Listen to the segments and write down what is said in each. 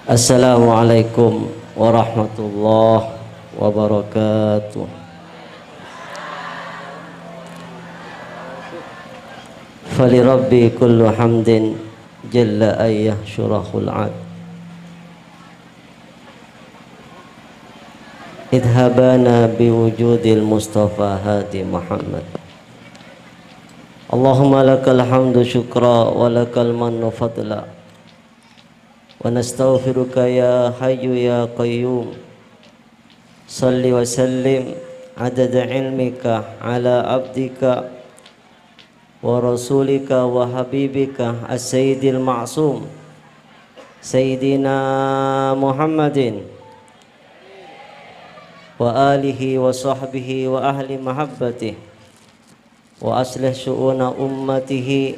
Assalamualaikum warahmatullahi wabarakatuh. Falirabbi kullu hamdin jalla ayyah syurahul ad idhabana biwujudil mustafa hadi Muhammad. Allahumma lakal hamdu syukra wa lakal mannu fadla wa nastaghfiruka ya hayyu ya qayyum. Salli wa sallim adada ilmika ala abdika wa rasulika wa habibika as-sayyidil ma'sum sayyidina Muhammadin wa alihi wa sahbihi wa ahli mahabbatihi wa aslih syu'una ummatihi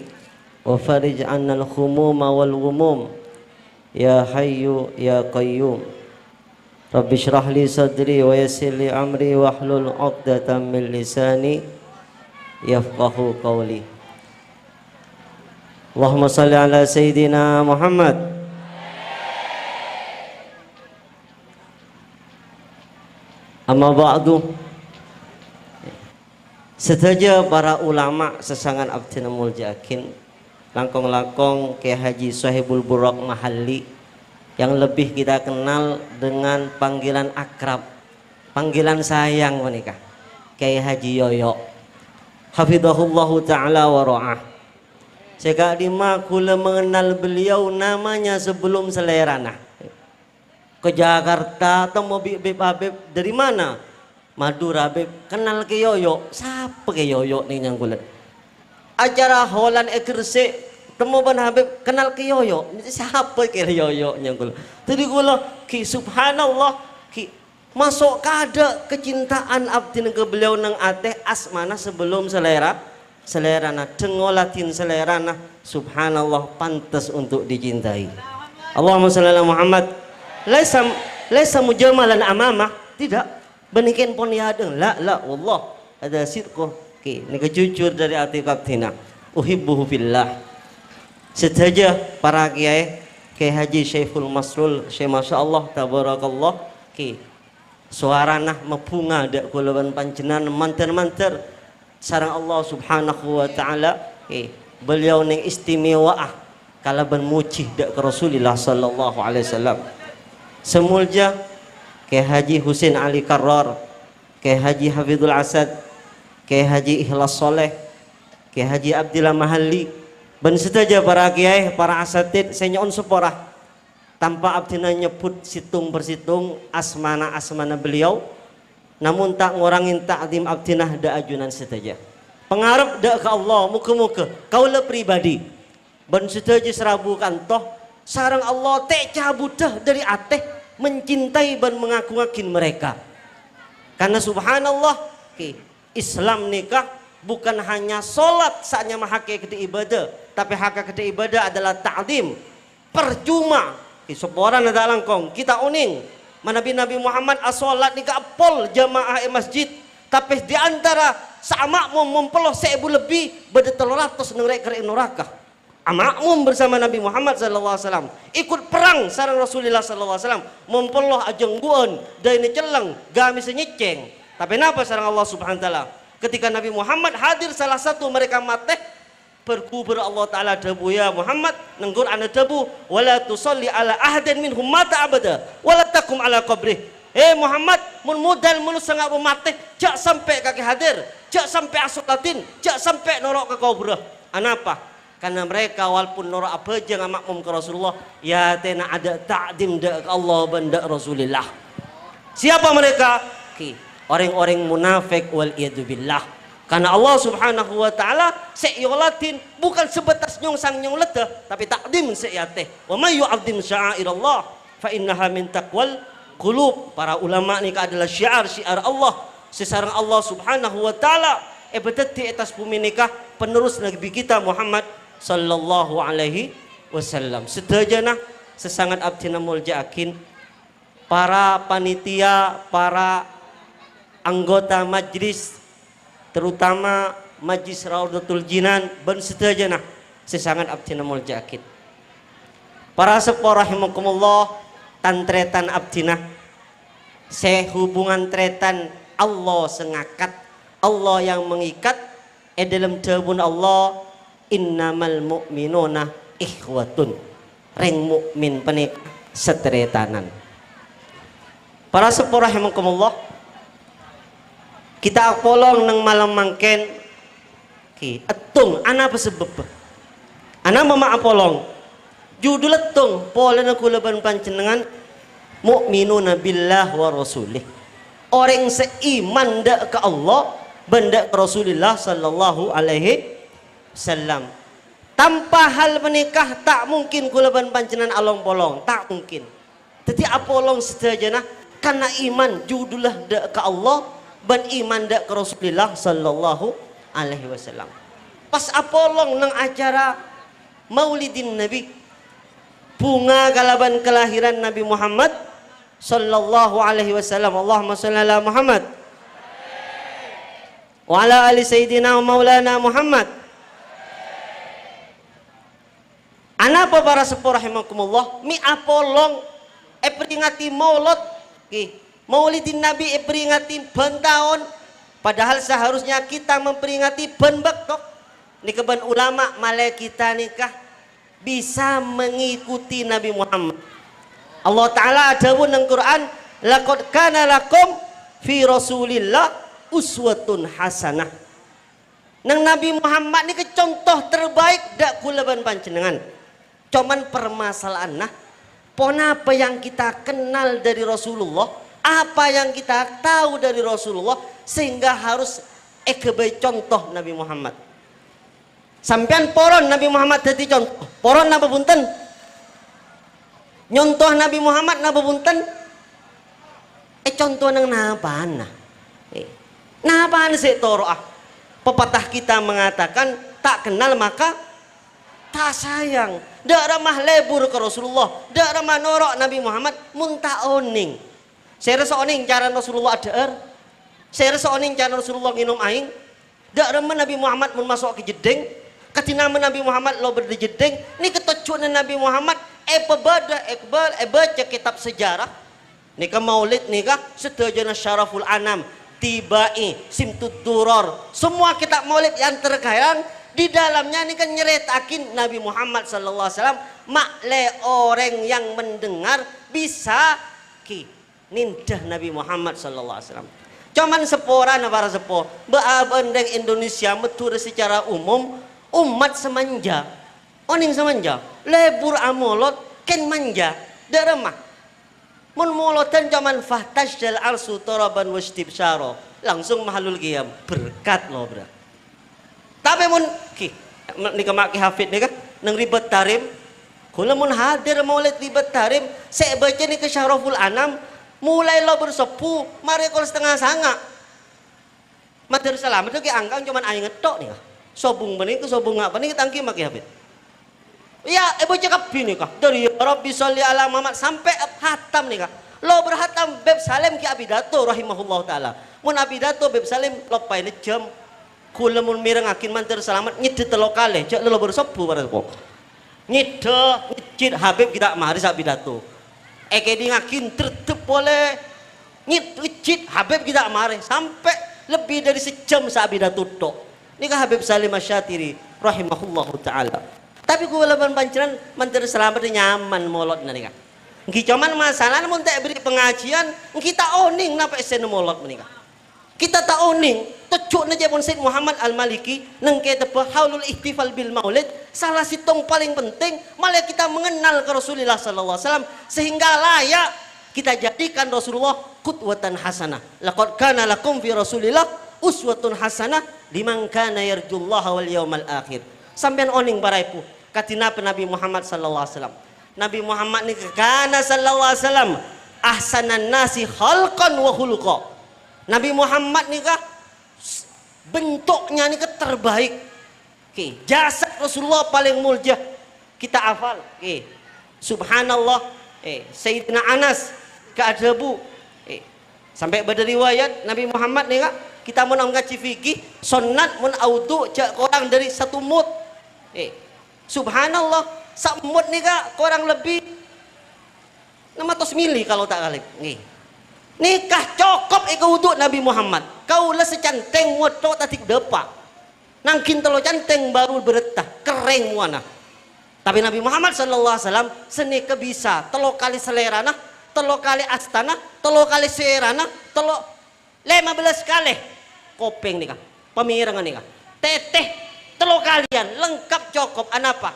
wa farij anna al-khumuma wal ghumum ya hayyu ya qayyum. Rabbi shrah li sadri wa yassir li amri wa hlul 'uqdatam min lisani yafqahu qawli. Allahumma salli ala sayyidina Muhammad. Amma ba'du. Sedaja para ulama sesangan abdina muljakin langkong-langkong Kiai Haji Sohibul Buraq Mahalli yang lebih kita kenal dengan panggilan akrab, panggilan sayang menikah, Kiai Haji Yoyo hafidhahullahu ta'ala wa ra'ah. Seka lima kula mengenal beliau namanya sebelum selerana ke Jakarta atau mau bib dari mana? Madura beb, kenal ke Yoyo. Siapa ke Yoyo nih yang kulit? Acara Holland Ekerse temu ban Habib kenal ke Yoyo. Siapa ke Yoyo yang kulit? Tadi gula ki subhanallah ki masuk kada kecintaan abdin ke beliau nang ateh asmana sebelum selerana dengolatin selerana subhanallah pantas untuk dicintai. Allahumma shalli ala Muhammad. Laisa mujamalan amamah, tidak. Benikin pun ya adeng la wallah ada sirko ki ini kejujur dari hati kaptina uhibbuhu fillah. Sedaja para kiai Kiai Haji Syekhul Masrul Syekh masyaallah tabarakallah ki suarana mebunga dak kulawan panjenengan manter-manter sareng Allah subhanahu wa taala ki beliau ning istimewaah kala ben muji dak ke Rasulullah sallallahu alaihi wasallam. Semulja Kiai Haji Husin Ali Karrar, Kiai Haji Hafidul Asad, Kiai Haji Ikhlas Soleh, Kiai Haji Abdillah Mahalli, dan sedaja para kiai, para asatid, saya nyon seporah tanpa abdina nyebut situng bersitung asmana beliau, namun tak ngurangin takdim abdinah da ajunan sedaja. Pengarap da ke Allah, muka-muka, kaulah pribadi, dan sedaja serabu kantoh, sarang Allah tak cabudah dari ateh, mencintai dan mengaku-ngakin mereka. Karena subhanallah Islam nikah bukan hanya sholat saatnya mahake kede ibadah, tapi hak kede ibadah adalah ta'zim. Percuma seorang ada langkong kita uning Nabi Muhammad as-sholat nikah pol jamaah masjid, tapi diantara sama mempeloh 1000 lebih beda 300 ngerek neraka. Makmum bersama Nabi Muhammad SAW ikut perang sareng Rasulullah SAW mempeloh ajengguan dan ini celeng gamis nyeceng. Tapi kenapa sareng Allah subhanahu wa ta'ala ketika Nabi Muhammad hadir salah satu mereka mati berkubur Allah ta'ala dabu ya Muhammad nenggur anda dabu wala tusalli ala ahadin minhum mata abada wala takum ala qabrih. Muhammad mun modal mun sangat mati jak sampai kaki hadir, jak sampai asuk latin, jak sampai norok ke kubur. Anapa? Karena mereka walaupun norak apa aja nggak makmum ke Rasulullah ya tena ada ta'dim da Allah benda Rasulullah. Siapa mereka? Orang-orang munafik wal billah. Karena Allah subhanahu wa ta'ala se'yolatin bukan sebatas nyong sang nyong ledah tapi ta'dim se'yateh wa may yu'adzim sya'airallah fa innaha min taqwal qulub. Para ulama ini adalah syiar Allah sesarang Allah subhanahu wa ta'ala beteti atas bumi nikah penerus Nabi kita Muhammad sallallahu alaihi wasallam. Sedajana sesangat abdina muljaakin para panitia, para anggota majlis terutama Majlis Raudatul Jinan ben sedajana sesangat abdina muljaakin. Para sepuh rahimakumullah tantretan abdina sehubungan tretan Allah sengakat Allah yang mengikat dalam dawuh Allah innamal mu'minuna ikhwatun ring mukmin penik setretanan. Para sepuh rahimakumullah, kita polong nang malam mangken ki etung ana apa sebab ana mama apolong judul etung pola na kulaban panjenengan mukminuna billah wa rasulih orang seiman dak ke Allah benda ke Rasulullah sallallahu alaihi wasallam. Tanpa hal menikah tak mungkin kulaban panjenengan along polong, tak mungkin. Jadi apolong sedajana karena iman judulah dak ke Allah ban iman dak ke Rasulullah sallallahu alaihi wasallam. Pas apolong nang acara Maulidin Nabi bunga kalaban kelahiran Nabi Muhammad sallallahu alaihi wasallam. Allahumma shalli ala Muhammad wa ala ali sayyidina maulana Muhammad. Anapa para sepuh rahimakumullah mi apolong peringati maulid Maulidin Nabi peringati ben tahun padahal seharusnya kita memperingati ben bektok nikah ben ulama malah kita nikah bisa mengikuti Nabi Muhammad. Allah Ta'ala ada pun dalam Quran laqad kana lakum fi rasulillah uswatun hasanah. Nang Nabi Muhammad ini contoh terbaik dak kulaban panjenengan. Cuman permasalahan nah pon apa yang kita kenal dari Rasulullah, apa yang kita tahu dari Rasulullah sehingga harus kebaik contoh Nabi Muhammad. Sampean poron Nabi Muhammad jadi contoh. Poron napa punten? Nyontoh Nabi Muhammad napa punten? Contoh nang napaan nah. Napaan sih toroah? Pepatah kita mengatakan tak kenal maka tak sayang. Dak ramah lebur ke Rasulullah, dak ramah norok Nabi Muhammad muntah oning. Saya rasa oning cara Rasulullah ada saya rasa oning cara Rasulullah minum aing. Dak ramah Nabi Muhammad mun masuk ke jeding. Katina Nabi Muhammad lo berdi jeding. Ni ketujuan Nabi Muhammad pebada ekbal baca kitab sejarah. Nika maulid nika sedajana syaraful anam tibai simtud duror. Semua kitab maulid yang terkait di dalamnya ini kan nyeritakin Nabi Muhammad sallallahu alaihi wasallam makle orang yang mendengar bisa nindah Nabi Muhammad sallallahu alaihi wasallam. Cuman sepora na para sepo beabendeng Indonesia metur secara umum umat semanja oning semanja lebur amolot ken manja daremah mun molotan cuman fahtashal arsu taraban wastibsyara langsung mahalul qiyam berkat lo bro. Tapi mun nika maki hafid nika nang ribet tarim kula mun hadir maulid ribet tarim saya baca nika syaraful anam mulai lo bersepuh mari kol setengah sanga matur salam itu ki angkang cuman aing ngetok nika sobung bening ke sobung apa nih tangki maki hafid ya baca kabeh nika dari Rabbi sholli ala Muhammad sampai hatam nika lo berhatam beb salim ki abidato rahimahullah taala mun abidato beb salim lo paine jam kula mun mirengakin mantir selamat nyedit lokale jak lo bersepuh para sepuh nyedot nyedit Habib kita mari sak pidato di ngakin tertep boleh nyedit Habib kita mari sampai lebih dari sejam sak pidato tok nikah Habib Salim Asy-Syatiri rahimahullahu taala. Tapi kula ban panceran mantir selamat nyaman molot nika nggih cuman masalah mun tak beri pengajian kita oning napa esen molot menika kita tak oning tujuk na pun Said Muhammad Al-Maliki nang kaya haulul ihtifal bil maulid salah sitong paling penting malah kita mengenal ke Rasulullah sallallahu alaihi wasallam sehingga layak kita jadikan Rasulullah qudwatan hasanah. Laqad kana lakum fi Rasulillah uswatun hasanah liman kana yarjullaha wal yaumal akhir. Sampean oning baraipu katina Nabi Muhammad sallallahu alaihi wasallam. Nabi Muhammad ni kana sallallahu alaihi wasallam ahsanan nasi khalqan wa khuluqa. Nabi Muhammad nih kah bentuknya nih terbaik. Jasad Rasulullah paling mulia kita hafal. Subhanallah. Sayyidina Anas keadabu. Sampai berdiriwayat Nabi Muhammad nih kah kita mau ngaji fikih sunat mun audu jak kurang dari satu mut. Subhanallah sak mut nih kah kurang lebih Nama tos milih kalau tak kali. Nikah cokop iko untuk Nabi Muhammad. Kau lah secanteng moto tatik depak. Nangkin telo canteng baru beretah kering muana. Tapi Nabi Muhammad sallallahu alaihi wasallam seni kebisa telo kali selerana, telo kali astana, telo kali serana, telo 15 kali kopeng nikah. Pemirangan nikah. Teteh telo kalian lengkap cokop anapa?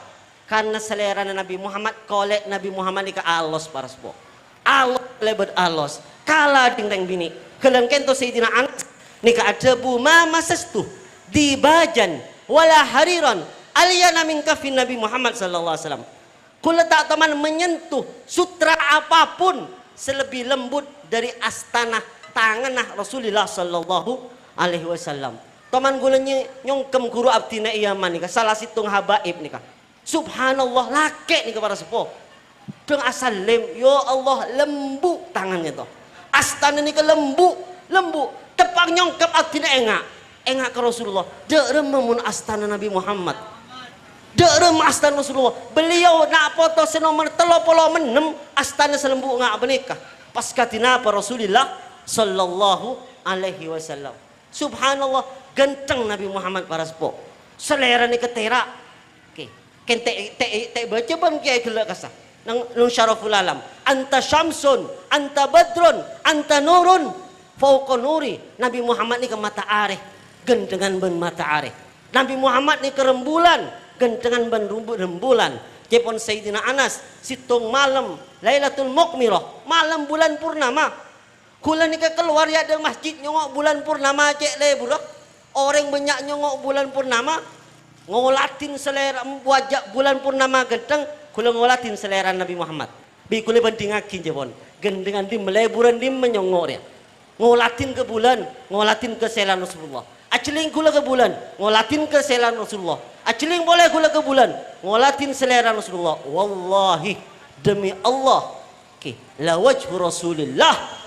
Karena selera Nabi Muhammad kolek Nabi Muhammad nikah alos paraspo. Alos lebet alos. Kala ding bini. Kelengken to Sayyidina Anas nikah adebu mama sestu di bajan wala hariran aliyana min kafin Nabi Muhammad sallallahu alaihi wasallam. Kula tak teman menyentuh sutra apapun selebih lembut dari astana tangan Rasulullah sallallahu alaihi wasallam. Teman gula nyongkem guru abdina iyaman nikah salah situng habaib nikah. Subhanallah laki nikah para sepuh. Deng asal ya Allah lembu tangannya toh. Astana nikah lembu tepang nyongkem abdina engak ke Rasulullah. Dek rememun astana Nabi Muhammad. Dek rem astana Rasulullah. Beliau nak foto senomor 36 astana selembu ngak benikah. Pas katina apa Rasulullah sallallahu alaihi wasallam. Subhanallah ganteng Nabi Muhammad para sepuh. Selera ni ketera. Okey. Ken te baca ban kiai gelak kasah. Nang syaraful alam. Anta syamsun, anta badrun, anta nurun fauqa nuri. Nabi Muhammad ni ke mata areh. Gendengan ben mata areh. Nabi Muhammad ni ke rembulan, gendengan ben rembulan. Jepon Sayyidina Anas, situng malam Lailatul Muqmirah, malam bulan purnama. Kula ni ke keluar ya ada masjid nyongok bulan purnama cek le budak. Orang banyak nyongok bulan purnama, ngolatin selera wajah bulan purnama genteng, kula ngolatin selera Nabi Muhammad. Bi kula bandingakin jepon, gendengan dim meleburan dim menyongok dia. Ngolatin ke bulan, ngolatin ke selera Rasulullah. Aceling gula ke bulan, ngolatin ke selera Rasulullah. Aceling boleh gula ke bulan, ngolatin selera Rasulullah. Wallahi demi Allah, la wajhu Rasulillah,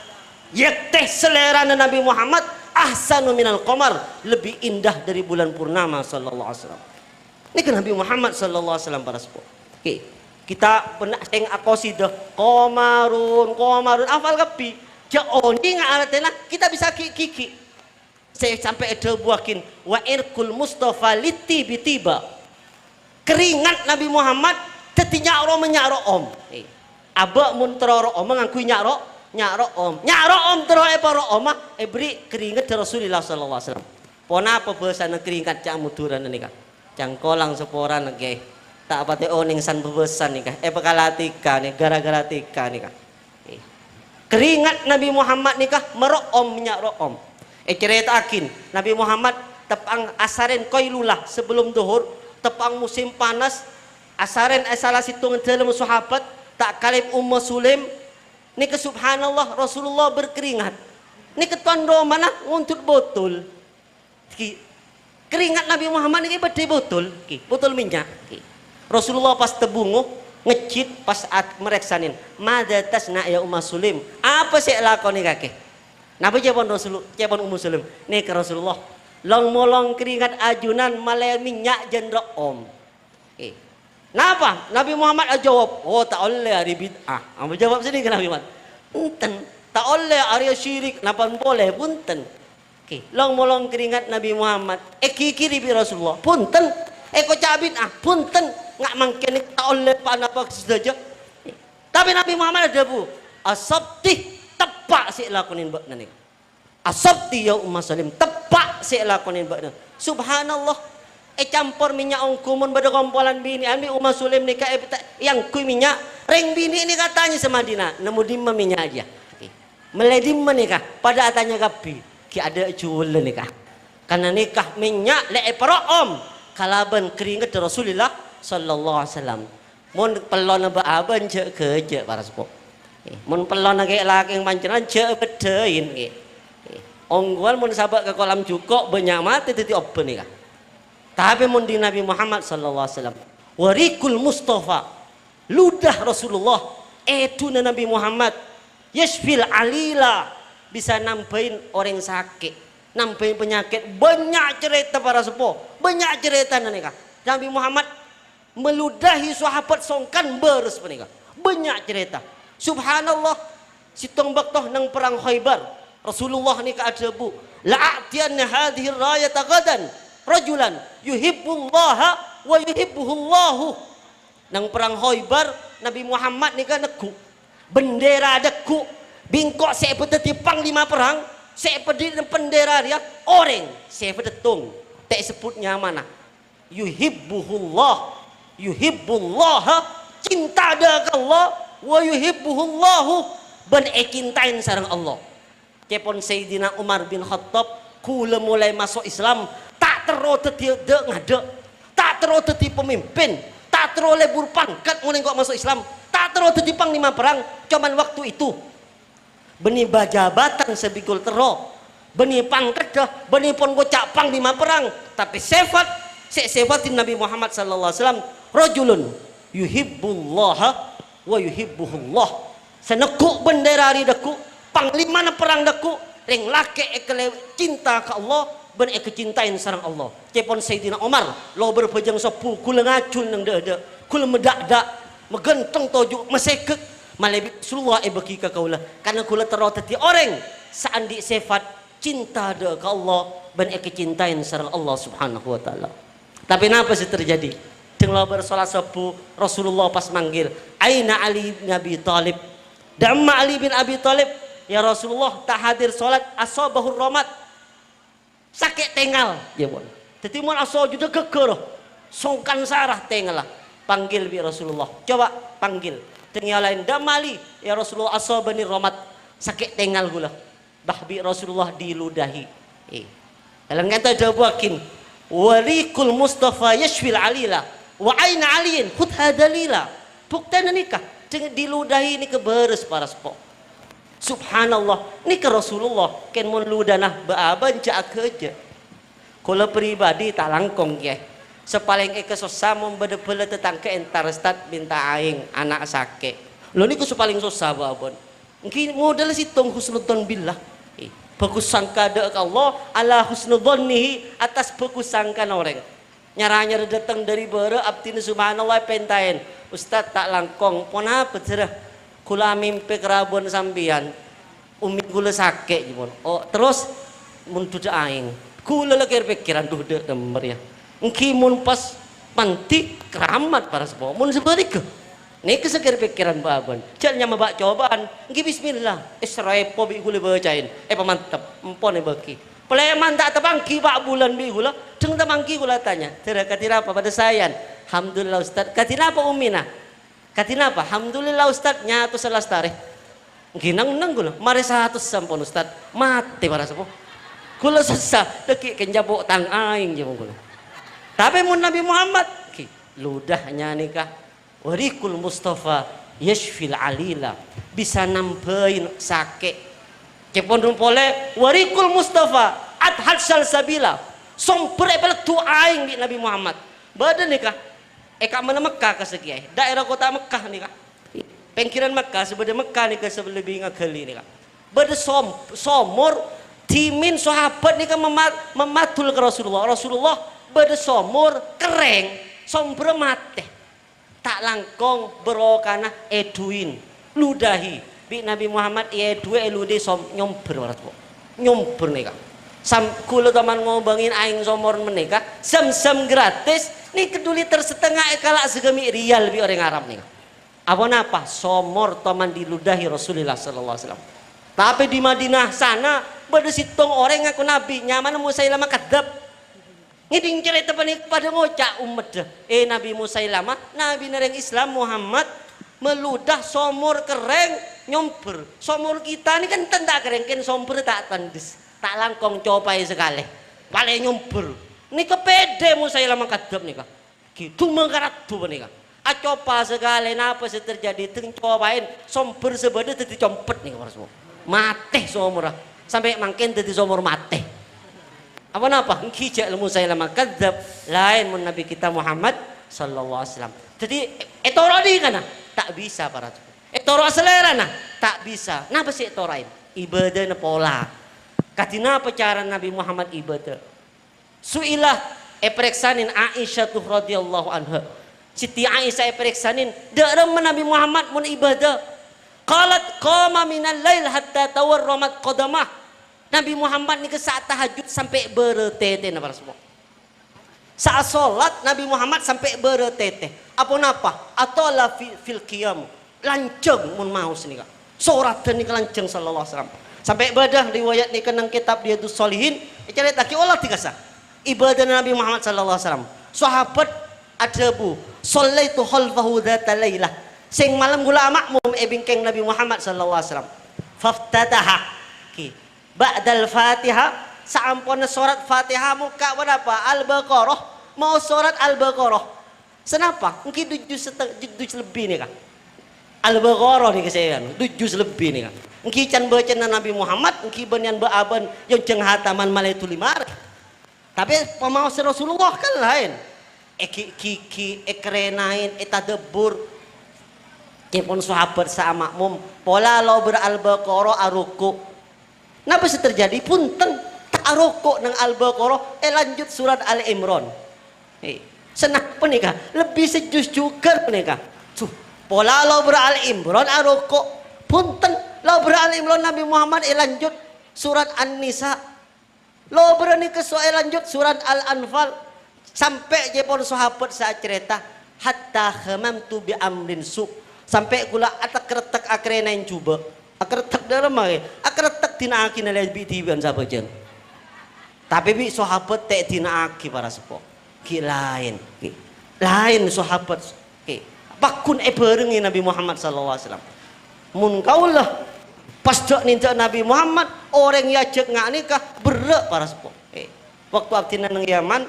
yakteh selera Nabi Muhammad ahsanu minal qamar, lebih indah dari bulan purnama sallallahu alaihi wasallam. Ini kan Nabi Muhammad sallallahu alaihi wasallam para sepuh. Kita pernah teng akosidah qamarun afal kapi. Ja oni ngaratena kita bisa kiki. Saya sampai ada buakin wa irkul mustafa liti bitiba. Keringat Nabi Muhammad tetinya ro menyaro om. Aba mun tero om ngangkui nyaro om tero para om beri keringat Rasulullah sallallahu alaihi wasallam. Pona apa besan keringat cang muduran nikah. Cang kolang seporan nggih. Tak pate oning san bebesan nikah. Pekalatika nih gara-gara tika nikah. Keringat Nabi Muhammad nikah meroom nyaro om. Ceritakin Nabi Muhammad tepang asaren koilulah sebelum duhur, tepang musim panas asaren salah situng dalam sahabat tak kalib Ummu Sulaim ni ke subhanallah Rasulullah berkeringat ni ketondo mana nguntut botol keringat Nabi Muhammad ni bede botol minyak Rasulullah pas tebungu ngecit pas mereksanin madza tasna ya Ummu Sulaim apa sih lakoni kakek. Napa jawab Rasulullah, jawab Ummu Sulaim, nih ke Rasulullah, long molong keringat ajunan malai minyak jendro om. Napa? Nabi Muhammad jawab, oh tak oleh hari bid'ah. Apa jawab sini ke Nabi Muhammad? Punten, tak oleh hari syirik, napa boleh punten. Long molong keringat Nabi Muhammad, kiri bi Rasulullah, punten, ko cabit punten, ngak mangken tak oleh pak napa saja. Tapi Nabi Muhammad ada bu, asabti tepak si lakonin bakna nih. Asabti ya Ummu Sulaim tepak si lakonin bakna. Subhanallah. Campur minyak ongkumun pada kompolan bini. Ami Ummu Sulaim nikah yang kui minyak. Reng bini ini katanya semadina. Nemu dimma minyak aja. Meledim menikah. Pada atanya kapi. Ki ada jual nikah. Karena nikah minyak le om. Kalaban keringat Rasulullah sallallahu alaihi wasallam. Mun pelon ba aban je kerja para sepuh. Mun pelon lagi yang panceran je bedain ongguan mun sabak ke kolam jukok banyak mati titi open nih. Tapi mun di Nabi Muhammad sallallahu alaihi wasallam warikul Mustafa ludah Rasulullah itu Nabi Muhammad yasfil alila bisa nambahin orang sakit nambahin penyakit banyak cerita para sepuh banyak cerita nih. Nabi Muhammad meludahi sahabat songkan beres menikah banyak cerita. Subhanallah, sitong baktoh nang perang Khaybar. Rasulullah ni kaajabu, la'atiyanna hadhihi rayata gadan rajulan yuhibbullaha wa yuhibbuhullahu. Nang perang Khaybar, Nabi Muhammad ni kan neku bendera deku bingkok saya peteti panglima perang, saya pediri bendera dia orang saya pedetung tak sebutnya mana yuhibbuhullah, yuhibbullaha, cinta dah Allah, wa yuhibbuhullahu, ben cintain sareng Allah. Kepon Sayyidina Umar bin Khattab kula mulai masuk Islam tak terus teti ngade, tak terus teti pemimpin, tak terus lebur pangkat mulai kok masuk Islam, tak terus teti panglima perang. Cuman waktu itu beni bajabatan sebikul tero, beni pangkat dah, beni pon gocak panglima perang, tapi sefatin Nabi Muhammad sallallahu alaihi wasallam rajulun yuhibbullaha wa yuhibbuhullah. Senekuk bendera di deku panglima na perang deku ring lake ekele cinta ke Allah ben kecintain sareng Allah. Cepon Sayyidina Umar lo berpejang sepu kula ngacun nang dede kula medak-dak megenteng tojuk mesekek malebi Rasulullah beki ka kaula karena kula teroteti orang saandi sifat cinta de ke Allah ben kecintain sareng Allah subhanahu wa taala. Tapi napa sih terjadi? Tenglah bersolat sepu Rasulullah pas manggil aina Ali bin Abi Thalib, damma Ali bin Abi Thalib, ya Rasulullah tak hadir solat asabahur ramat sakit tengal ya bon. Jadi mun aso juda geger songkan sarah tengal lah panggil bi Rasulullah, coba panggil tengah lain damma Ali ya Rasulullah asabani ramat sakit tengal gula bahbi Rasulullah diludahi dalam kata jawabakin walikul Mustafa yashfil alila wa aina aliin khudha dalila buktian nikah diludahi ni keberes para sepo. Subhanallah ni ke Rasulullah ken mun ludanah baaban cak kerja kula pribadi tak langkong ya sepaling susah mun bede-bede tetang ke entar stad minta aing anak sakit lo ni ku paling susah babon mungkin modal situng husnudzon billah bagus sangka de ke Allah ala husnudzonnihi atas bagus sangka orang nyaranya datang dari bere abdin subhanallah pentain Ustaz tak langkong pon apa cerah kula mimpi kerabon sambian umi kula sakit jipon oh terus mun duda aing kula lagi pikiran duda demer ya engki mun pas panti keramat para sepo mun seperti ke nih kesegar pikiran babon jalnya mabak cobaan engki bismillah esrepo bi kula bacain pemantap empon beki Peleman tak tebangki pak bulan bi gula, ceng tebangki gula tanya. Tera katina apa pada sayan? Alhamdulillah Ustaz. Katina apa umina? Katina apa? Alhamdulillah Ustaz nyatu selastare. Ginang nang gula, mari 100 sampun Ustaz. Mati para sepuh. Gula sesa deki kenjabok tang aing je gula. Tapi mun Nabi Muhammad ki ludahnya nikah warikul Mustafa yashfil alila bisa nambahin sakit. Cepon rumpole warikul Mustafa adhad salsabila sompre pelek tu aing di Nabi Muhammad badan nikah eka mana Mekah kesekiai daerah kota Mekah nikah pengkiran Mekah sebelum Mekah nikah sebelum ngakeli nikah bade somor timin sahabat nikah mematul ke Rasulullah bade somor kereng sompre mate tak langkong berokana eduin ludahi bi Nabi Muhammad ia dua elude som nyomper warat kok nyomper nika sam kula taman ngobangin aing somor menika sam gratis nih keduli tersetengah ekala segemi rial bi orang Arab nika apa napa somor taman diludahi Rasulullah sallallahu alaihi wasallam tapi di Madinah sana bade sitong orang ngaku nabi nyaman Musailamah kadzab ngiding cerita panik pada ngocak umat Nabi Musailamah nabi nereng Islam Muhammad meludah somor kereng nyomper somor kita ini kan tentak kerengken somper tak tandis tak langkong copai sekali paling nyomper ini kepede Musailamah kadzab nih kak gitu mengkarat tuh nih kak acopa sekali napa sih terjadi teng cobain somper sebeda tadi compet nih kak mate somor sampai makin tadi somor mate apa napa kijak Musailamah kadzab lain mun Nabi kita Muhammad sallallahu alaihi wasallam jadi etorodi kana tak bisa para toro selera nah tak bisa napa sih torain ibadah na pola katina cara Nabi Muhammad ibadah suilah periksanin Aisyah tuh radhiyallahu anha Siti Aisyah periksanin dalam Nabi Muhammad mun ibadah Qalat qama minal lail hatta tawarramat qadamah. Nabi Muhammad ni ke saat tahajud sampai beretete na para semua. Saat solat Nabi Muhammad sampai beretete. Apa napa? Atola fil qiyam. Lanceng mun mau sini kak. Sorat ni lanceng sallallahu alaihi wasallam. Sampai ibadah riwayat ni kenang kitab dia tu solihin. Cerita ki olah tiga sah. Ibadah Nabi Muhammad sallallahu alaihi wasallam. Sahabat ada bu. Sallaitu khalfahu dzata lailah. Sing malam gula makmum bingkeng Nabi Muhammad sallallahu alaihi wasallam. Faftataha ki. Ba'dal Fatihah saampun surat Fatihah muka berapa? Al-Baqarah. Mau surat Al-Baqarah. Senapa? Mungkin 7 lebih nih kak. Al-Baqarah nih kesayangan. 7 lebih nih kak. Mungkin can baca Nabi Muhammad, mungkin banyan baaban yang ceng hataman malaitu 5. Tapi pemau Rasulullah kan lain. Ki ekrenain etadebur. Kepon sahabat sa makmum. Pola lo ber-Al-Baqarah aruku. Napa sih terjadi? Punten tak aruku nang Al-Baqarah. Lanjut surat Al-Imran. Senang nih kak. Lebih sejus juga nih kak. Pola lo ber-Al-Imran aruku. Punten. Lo berani Imran Nabi Muhammad lanjut surat An-Nisa. Lo berani ke soal lanjut surat Al-Anfal. Sampai jepon sahabat saat cerita hatta khamamtu bi amrin su. Sampai kula atak kretek akrenain coba. Akretek dalam mah. Akretek tinaaki nalai bi tiban sabajan. Tapi bi sahabat tak tinaaki para sepo. Ki lain. Lain sahabat. Ki. Pakun berengi Nabi Muhammad sallallahu alaihi wasallam. Mun kaulah pas dok ninja Nabi Muhammad orang yajak ngak nikah berak para sepuh. Waktu abdina nang Yaman,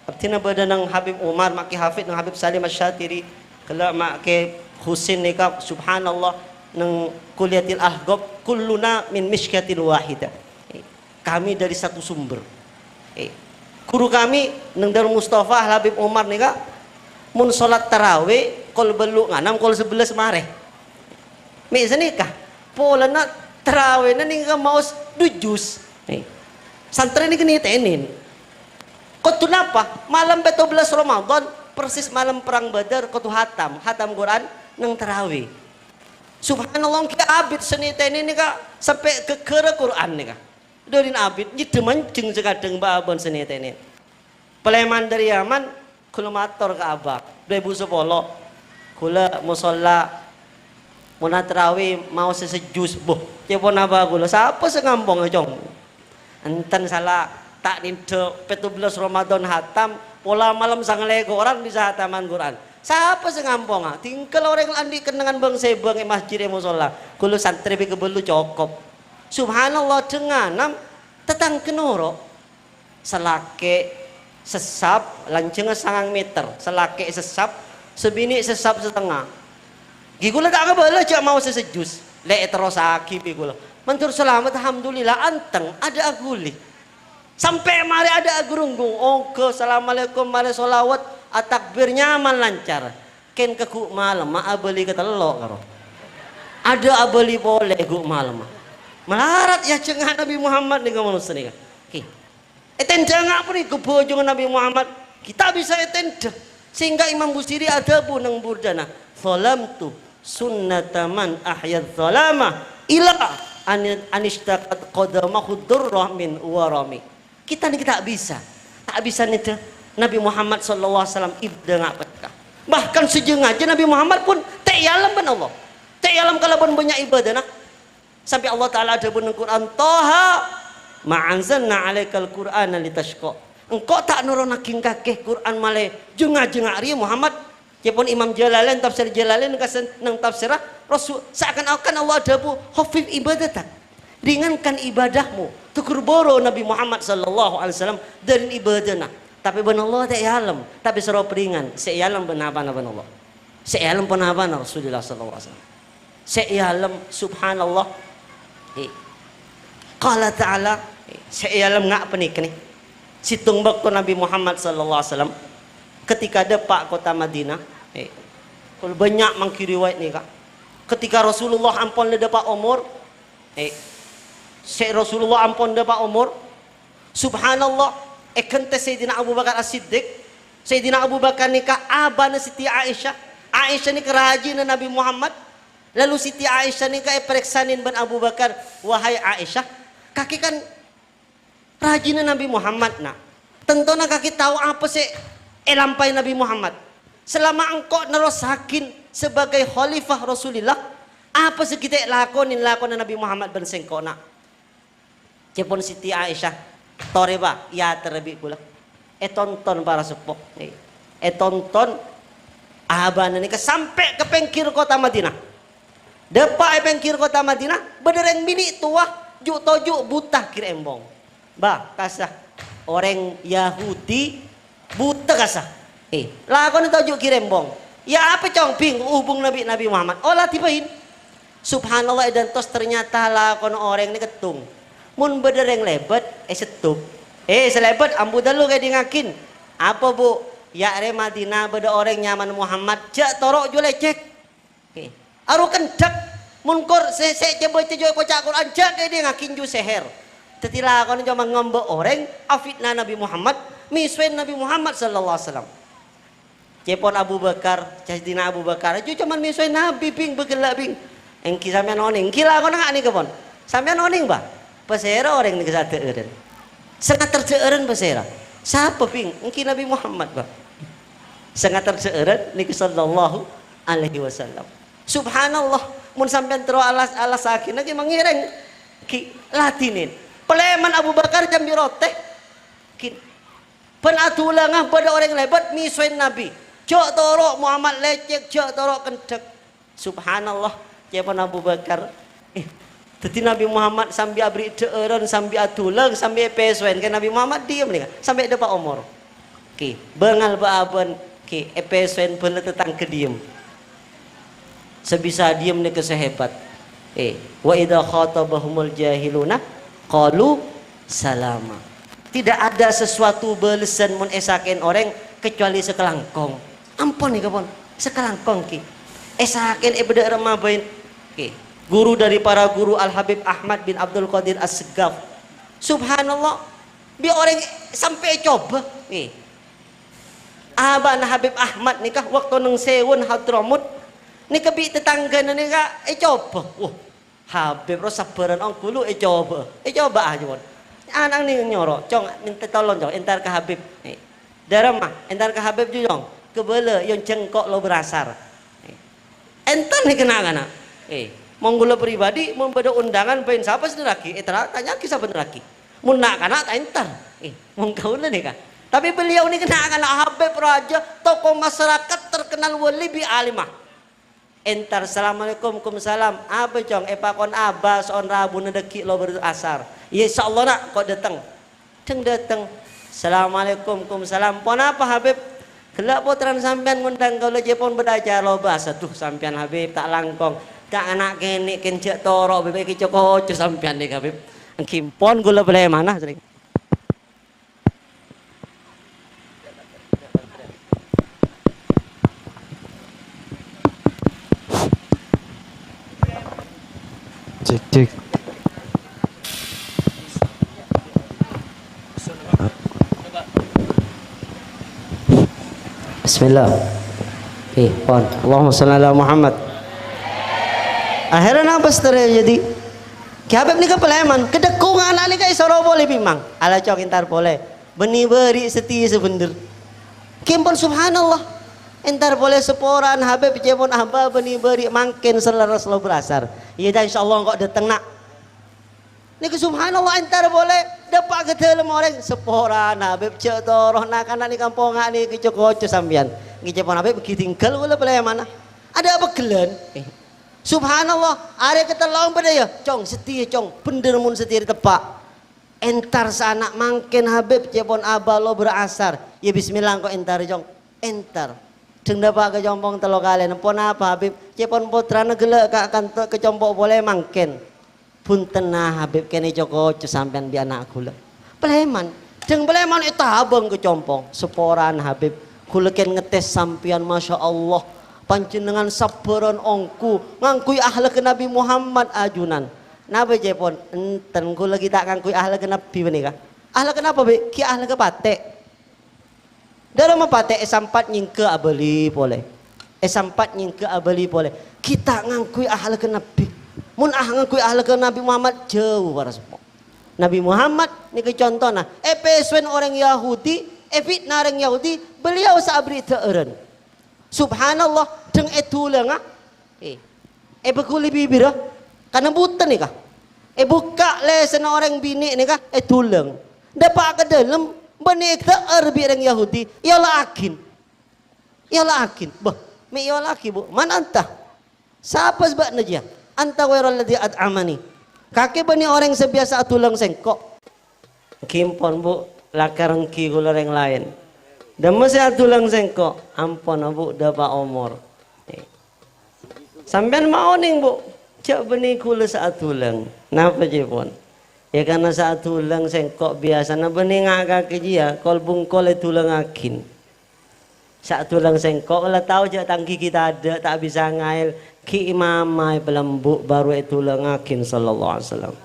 abdina badan nang Habib Umar, maki Hafid nang Habib Salim Asy-Syatiri, kelak maki Husin nikah subhanallah nang kuliatil ahqab kulluna min mishkatil wahidah. Kami dari satu sumber. Guru kami nang Darul Mustafa Habib Umar nikah mun salat tarawih kol belu nganam kol 11 mareh. Mek nikah pola nak terawih na ning mau dujus. Santri ni kini tenin. Kotu napa? Malam 17 Ramadan persis malam perang Badar kotu hatam Quran nang terawih. Subhanallah kita abid seni tenin ni kak sampai ke Quran ni kak. Dorin abid jadi mancing sekadang babon seni tenin. Peleman dari Yaman kilometer ke Abak 2010 kula musola muna terawih mau sesejus boh cepon apa gula siapa sengampong jong enten salah tak ninto 17 Ramadan hatam pola malam sanglego orang bisa hataman Quran siapa sengampong tinggal orang andi kenangan bang sebang masjid musola gula santri bi kebelu cokop subhanallah denganam tetang kenoro selake sesap lanceng 9 meter selake sesap sebini sesap setengah. Gigula tak kabala cak mau sesejus. Lek terus aki gula. Mentur selamat alhamdulillah anteng ada aguli. Sampai mari ada agurunggung. Ongko assalamualaikum mari solawat atakbir nyaman lancar. Ken ke ku malam ma abeli ketelok karo. Ada abeli boleh ku malam. Melarat ya cengah Nabi Muhammad dengan manusia ni. Ki. Etenda ngak pun ke bojong Nabi Muhammad. Kita bisa etenda. Sehingga Imam Busiri ada pun nang burdana. Salamtu sunnataman ahyad zalama ila anishtaqat qadamahu durrah min warami. Kita ni tak bisa nih Nabi Muhammad sallallahu alaihi wasallam ibda ngapakah. Bahkan sejeng aja Nabi Muhammad pun tak yalam ban Allah. Tak yalam kalaban banyak ibadah nah. Sampai Allah taala ada pun Quran Taha ma anzalna alaikal qur'ana litashqa. Engkau tak nurunakin kakeh Quran male jengah-jengah ari Muhammad. Jepun Imam Jalalain tafsir Jalalain kasen nang tafsirah Rasul seakan-akan Allah adabu khafif ibadatak ringankan ibadahmu tukur boro Nabi Muhammad sallallahu alaihi wasallam dari ibadahna tapi ben Allah tak alam tapi sero peringan se alam ben apa Allah se alam ben apa Rasulullah sallallahu alaihi wasallam se alam subhanallah qala ta'ala se alam ngak penik ni situng bakto Nabi Muhammad sallallahu alaihi wasallam ketika ada pak kota Madinah kalau banyak mangkiriwayat nih kak ketika Rasulullah ampun le dapat umur Rasulullah ampun dapat umur subhanallah kente Sayyidina Abu Bakar As-Siddiq Sayyidina Abu Bakar nikah abana Siti Aisyah ni kerajin Nabi Muhammad Lalu Siti Aisyah ni kai periksanin ban Abu Bakar, wahai Aisyah, kaki kan rajin Nabi Muhammad nak. Tentu nak kaki tahu apa sih lampai Nabi Muhammad. Selama engkau nerosakin sebagai khalifah Rasulullah, apa sih kita lakonin Nabi Muhammad ban sengkau nak. Cepon Siti Aisyah, toreba ya terlebih pula. Tonton para sepuh. Tonton abana ni sampai ke pengkir kota Madinah. Depak pengkir kota Madinah, bedereng bini tua, juk tojuk buta kir embong. Bah, kasah orang Yahudi buta kasah. Lakon tojuk kir embong. Ya apa congping hubung Nabi Muhammad. Olah tibain. Subhanallah dan tos ternyata lakon orang ni ketung. Mun bedereng lebet, setup. Selebet ambu dalu kayak dingakin. Apa bu? Ya re Madinah beda orang nyaman Muhammad. Jak torok ju lecek. Aru kendak munkor se coba coba kocak Quran jak kayak dingakin ju seher. Tetilah kon cuma ngombe orang afitna Nabi Muhammad, miswen Nabi Muhammad sallallahu alaihi wasallam. Cepon Abu Bakar, Sayyidina Abu Bakar, ju cuma miswen Nabi ping begelak ping. Engki sampean oning, kila kon ngak ni kepon. Sampean oning ba? Pasera orang ni kesateureun. Sangat terceureun pasera. Siapa ping? Engki Nabi Muhammad ba. Sangat terceureun ni sallallahu alaihi wasallam. Subhanallah, mun sampean tero alas sakin lagi mengireng ki latinin. Peleman Abu Bakar jam biroteh. Kin. Penatulangah pada orang lebat misuen Nabi. Cok torok Muhammad lecek, cok torok kendek. Subhanallah, cepon Abu Bakar. Teti Nabi Muhammad sambil abri deureun, sambil atulang, sambil pesuen ke Nabi Muhammad diam nih sampai depan umur. Ki, bengal baaben ki pesuen beule tetang kediem. Sebisa diem ni kesehebat. Wa idza khatabahumul jahiluna qalu salama. Tidak ada sesuatu belesan mun esaken orang kecuali sekelangkong. Ampun nih kapon, sekelangkong ki. Esaken beda remabain. Guru dari para guru Al Habib Ahmad bin Abdul Qadir As-Segaf. Subhanallah, bi orang sampai coba. Abang Habib Ahmad nikah waktu neng sewun Hadramut. Ni kebi tetangga ni ka coba. Wah, Habib ro sabaran ongkulu coba. Coba aja mon. Anak ni nyorok, cong minta tolong cong entar ke Habib. Daram mah, entar ke Habib ju cong. Kebele yang cengkok lo berasar. Entar ni kena kana. Monggolo pribadi membeda undangan bain siapa sederaki. Tanya ki siapa sederaki. Mun nak kana ta entar. Mong kaula ni ka. Tapi beliau ni kena kana Habib raja, tokoh masyarakat terkenal wali bi alimah. Entar assalamualaikum salam apa cong pakon abas on rabu nedeki lo berasar ya insyaallah nak kok datang assalamualaikum salam pon apa Habib gelak potran sampean ngundang kau leje pon belajar lo bahasa tuh sampean Habib tak langkong tak anak kene kencek torok bebek kicoko sampean deh Habib kimpon gula beli mana sering. Cek. Bismillah. Pon. Allahumma shalli ala Muhammad. Akhirnya apa terjadi? Ki Habib ni ke peleman, kedekung anak ni ke isoro boleh bimang. Ala cok intar boleh. Beni beri setia sebener. Kimpon subhanallah. Entar boleh seporan Habib jepon hamba beni beri mangkin selaras lo berasar. Iya dah insyaallah kok datang nak. Ni ke subhanallah entar boleh dapat ke dalam orang seporan Habib cek toroh nak anak ni kampung ni ke cokoco sambian. Ngi jepon Habib tinggal gula boleh mana? Ada apa gelan? Subhanallah, are kita lawan pada ya. Cong setia cong, bener mun setia tepak. Entar sanak mangkin Habib jepon abalo berasar. Ya bismillah kok entar cong. Entar. Deng dapat ke jompong telo kalian pon apa Habib cepon putra gelek kak kantor ke jompong boleh mangken punten nah Habib kene joko sampean bi anak kula pleman deng pleman itu abang ke jompong seporan Habib kula ken ngetes sampean masya Allah panjenengan sabaran ongku ngangkui ahli ke Nabi Muhammad ajunan napa cepon enten kula kita ngangkui ahli ke Nabi menika ahli kenapa be ki ahli ke patek dalam mempate sampat nyingke abeli boleh. Sampat nyingke abali boleh kita ngangkui ahli ke nabi mun ngangkui ahli ke Nabi Muhammad jauh para sepo Nabi Muhammad ni ke contohna pesuen orang Yahudi fitnah orang Yahudi beliau sabri teureun subhanallah deng etuleung bekuli bibir kana buta nih kah buka lesen orang bini nih kah tuleung dapat ke dalam benih teueur bi orang Yahudi ya lakin bah mi ya laki bu man anta siapa sebab najia anta wairal ladzi at'amani kakek benih orang sebiasa tulang sengkok kimpon bu lakareng ki kula yang lain dan masih tulang sengkok ampun bu dapat umur sampean mau ning bu cak benih kula saat tulang napa jepon ya karena saat tulang sengkok biasa na benih ngagak dia kol bungkol tulang akin saat tulang sengkok lah tahu cak tangki kita ada tak bisa ngail ki imamai pelembuk baru tulang akin sallallahu alaihi wasallam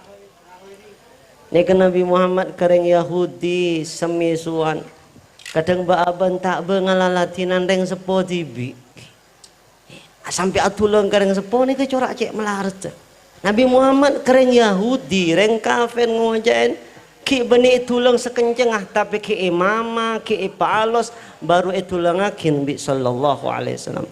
ni ke Nabi Muhammad kereng Yahudi semisuan kadang baaban tak bengalalatinan reng sepo tibi sampai atulang kereng sepo ni ke corak cek melarat Nabi Muhammad kereng Yahudi reng kafir ngojain ki benih tulang sekencengah tapi ki imama ki palos baru tulang akin bi sallallahu alaihi wasallam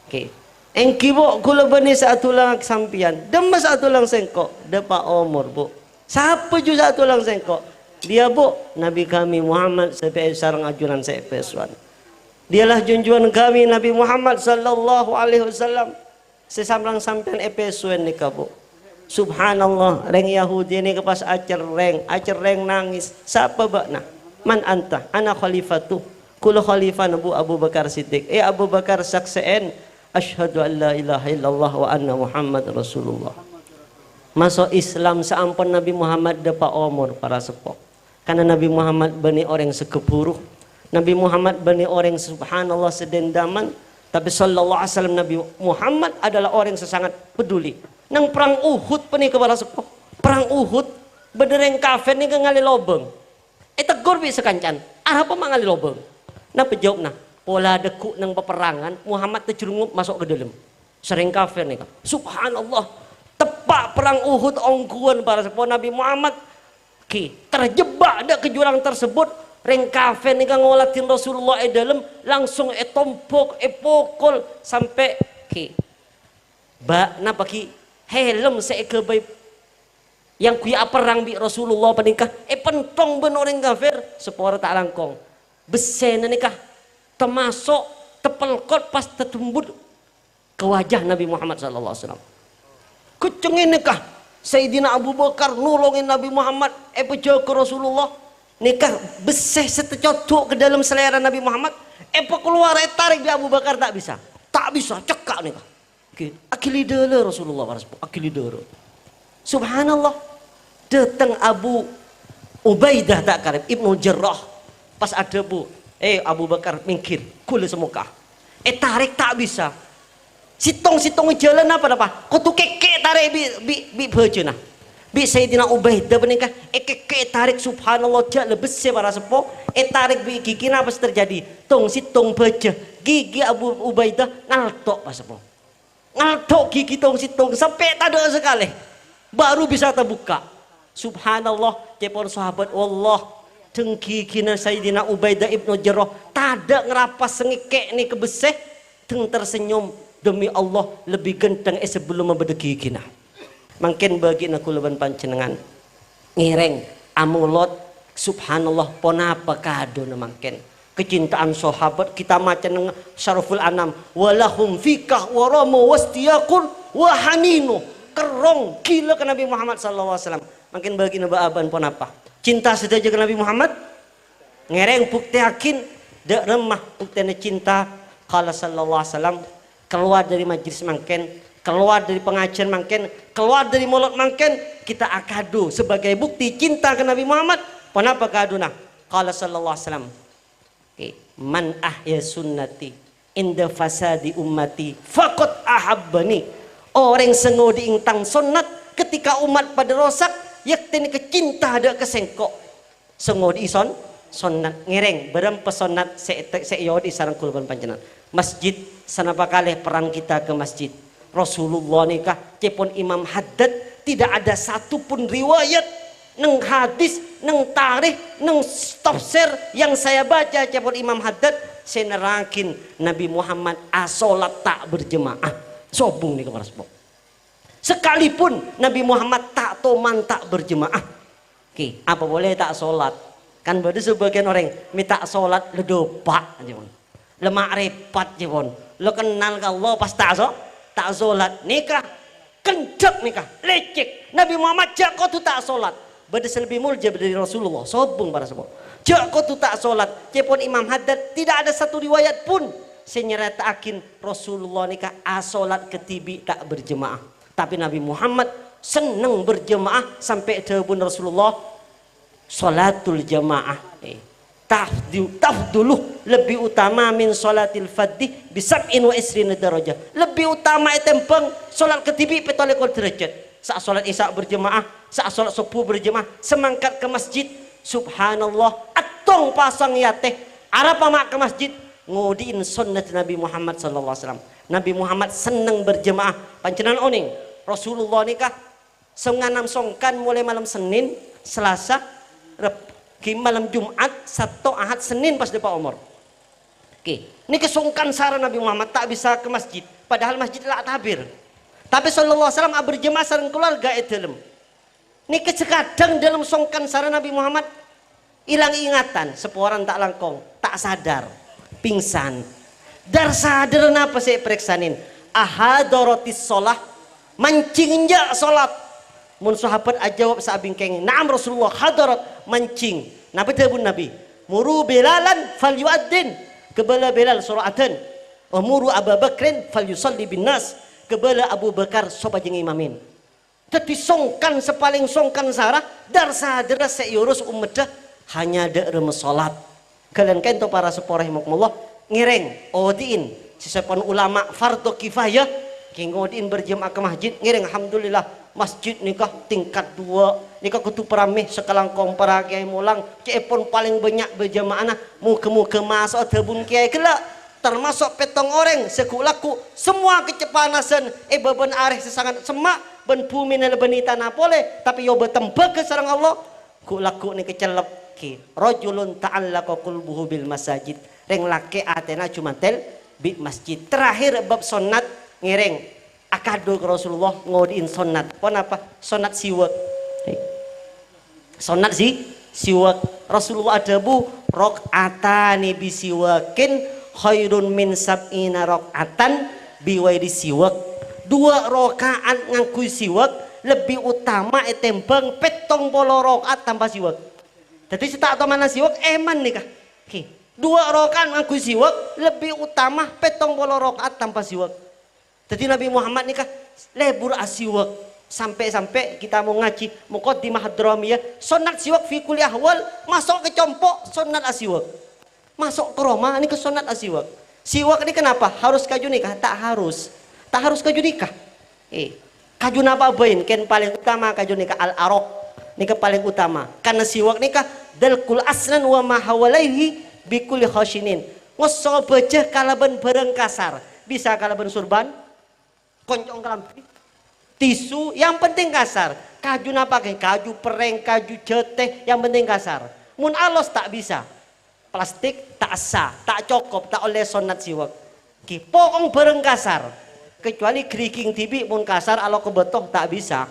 ki engki bo kula benih saat tulang sampian demes saat tulang sengkok depa umur bu siapa juga saat tulang sengkok dia bu Nabi kami Muhammad sampai sarang ajuran saya pesuan dialah junjungan kami Nabi Muhammad sallallahu alaihi wasallam sesamrang sampean epesuan ni kabu subhanallah reng Yahudi ni kepas acer reng nangis siapa bakna man anta ana khalifatu kula khalifah Abu Bakar Siddiq Abu Bakar sakseen asyhadu an la ilaha illallah wa anna Muhammad Rasulullah masuk Islam seampun Nabi Muhammad dapat umur para sepok karena Nabi Muhammad bani orang sekepuruh Nabi Muhammad bani orang subhanallah sedendaman tapi sallallahu alaihi wasallam Nabi Muhammad adalah orang sesangat peduli nang perang Uhud pani kepada sepok perang Uhud bedereng kafir ni ngali lobeng tegur bi sekancan apa mangali lobeng napa jawabna pola dekuk nang peperangan Muhammad terjerungup masuk ke dalam sering kafir nih subhanallah tepak perang Uhud ongkuan para sepon Nabi Muhammad ki terjebak ada ke jurang tersebut reng kafir nih ngolatin Rasulullah dalam langsung tompok pokol sampai ki napa ki helm seeke baik yang kuya perang bi Rasulullah panikah pentong ben orang kafir sepora tak langkong besen nikah termasuk tepelkot pas tertumbut ke wajah Nabi Muhammad sallallahu alaihi wasallam kucengin nikah Sayyidina Abu Bakar nolongin Nabi Muhammad pejaga Rasulullah nikah beseh setecocok ke dalam selera Nabi Muhammad keluar tarik di Abu Bakar tak bisa cekak nikah akili dele Rasulullah akili dele subhanallah datang Abu Ubaidah tak karib Ibnu Jarrah pas ada bu Abu Bakar mingkir kula semukah tarik tak bisa sitong jalan apa kutu keke tarik bi bejena bi Sayyidina Ubaidah benikah keke tarik subhanallah jak lebih para sepo tarik bi gigi apa terjadi sitong beje gigi Abu Ubaidah naltok pas sepo ngaltok gigi sitong sampai tak ada sekali baru bisa terbuka subhanallah cepon sahabat Allah dengki kina Sayyidina Ubaidah Ibnu Jarrah tada ngerapas sengikek nih kebeseh teng tersenyum demi Allah lebih genteng sebelum membedeki kina makin bagi naku leban pancenengan ngireng amulot subhanallah ponapa kado na makin kecintaan sahabat kita maca nang Syaraful Anam walahum fikah waramu wastiyaqun wa haninu kerong gila ke Nabi Muhammad sallallahu alaihi wasallam makin bagi na baaban ponapa cinta sedaja ke Nabi Muhammad ngereng bukti yakin dak remah bukti cinta qala sallallahu alaihi wasallam keluar dari majlis mangken keluar dari pengajian mangken keluar dari mulut mangken kita akadu sebagai bukti cinta ke Nabi Muhammad ponapa kaduna qala sallallahu alaihi wasallam man ahya sunnati inda fasadi ummati faqad ahabbani orang sengodi ingtang sunnat ketika umat pada rosak yakti kecinta ada kesengkok sengodi ison sunnat ngereng berem pesonat se yodi sarang kulban panjenengan masjid sanapa kalih perang kita ke masjid. Rasulullah nikah cepon Imam Haddad tidak ada satupun riwayat neng hadis, neng tarikh, neng tafsir yang saya baca cepon Imam Haddad saya nerakin Nabi Muhammad asolat tak berjemaah. Sobung nih para sebab. Sekalipun Nabi Muhammad tak toman tak berjemaah. Oke, apa boleh tak solat? Kan pada sebagian orang minta solat ledopak aja pun. Lemak repat aja pun. Lo kenal ke Allah pas tak solat nikah kencek nikah lecek. Nabi Muhammad jak kau tu tak solat. Beda lebih mulia dari Rasulullah. Sobung para sebab. Jak kau tu tak solat. Cepon Imam Haddad tidak ada satu riwayat pun saya nyeritakin Rasulullah nikah asolat ketibi tak berjemaah. Tapi Nabi Muhammad senang berjemaah sampai tebun Rasulullah salatul jamaah. Tafduluh lebih utama min salatil fadhi bisab'in wa isrina darajah. Lebih utama tempeng salat ketibi petolekol derajat. Saat salat isya berjemaah, saat salat subuh berjemaah, semangkat ke masjid, subhanallah, atong pasang yateh. Arapa mak ke masjid ngodiin sunnah Nabi Muhammad sallallahu alaihi wasallam. Nabi Muhammad senang berjemaah. Pancenan oning Rasulullah nikah senganam songkan mulai malam Senin, Selasa, malam Jumat, Sabtu, Ahad, Senin pas depan umur. Oke, ini kesungkan saran Nabi Muhammad tak bisa ke masjid. Padahal masjid lah tabir. Tapi sallallahu alaihi wasallam berjemaah sareng keluarga dalam. Ini kadang dalam songkan saran Nabi Muhammad hilang ingatan, seporan tak langkong, tak sadar, pingsan. Dar sadar napa saya periksanin? Ahadorotis sholah mancing injak sholat. Mun sahabat ajawab saabing keng, naam Rasulullah hadarat mancing. Napa tabun Nabi? Muru Bilalan fal yu'addin. Kebala Bilal suratan. Wa muru Abu Bakrin fal yusalli bin nas. Kebala Abu Bakar sopajeng imamin. Jadi songkan sepaling songkan sarah dar sadar seurus ummedah hanya derem salat. Kalian kan to para seporeh rahimakumullah ngireng odiin sesepon ulama fardhu kifayah ngodiin berjemaah ke masjid ngireng alhamdulillah masjid nikah tingkat 2 nikah kutu peramih sekelangkong para kiai mulang cepon paling banyak berjemaah muka masuk tebun kiai kelak termasuk petong orang sekulaku semua kecepanasan beban areh sesangat semak ben bumi na benita napole tapi yo betembek ke sareng Allah kulaku ni kecelep ki rajulun ta'allaqa qalbuhu bil masajid reng laki atena cuma tel bi masjid. Terakhir bab sunat ngireng akado ke Rasulullah ngodiin sunat. Pon apa? Sunat siwak. Sunat siwak. Rasulullah ada bu rakaatani bi siwakin khairun min sab'ina rakaatan bi wairi siwak. 2 rakaat ngangkui siwak lebih utama tembang petong polo rakaat tanpa siwak. Jadi setak atau mana siwak eman nih kah? 2 rakaat ngangkui siwak lebih utama petong polo rakaat tanpa siwak. Jadi Nabi Muhammad nih kah lebur asiwak sampai kita mau ngaji muqaddimah hadramiyah sunat siwak fi kulli ahwal masuk ke compok sunat asiwak. Masuk ke Roma ini ke sunat asiwak. Siwak ini kenapa? Harus kaju nikah? Tak harus. Tak harus kaju nikah. Kaju napa bain? Ken paling utama kaju nikah al-araq. Nikah paling utama. Karena siwak nikah dalkul aslan wa ma hawalaihi bikulli khashinin. Ngosol beceh kalaban bareng kasar. Bisa kalaban surban, koncong kelampi, tisu, yang penting kasar. Kaju napa ke? Kaju pereng, kaju jeteh, yang penting kasar. Mun alos tak bisa. Plastik tak sah, tak cukup, tak oleh sunat siwak. Ki pokong bareng kasar. Kecuali kriking tibi mun kasar alo kebetoh tak bisa.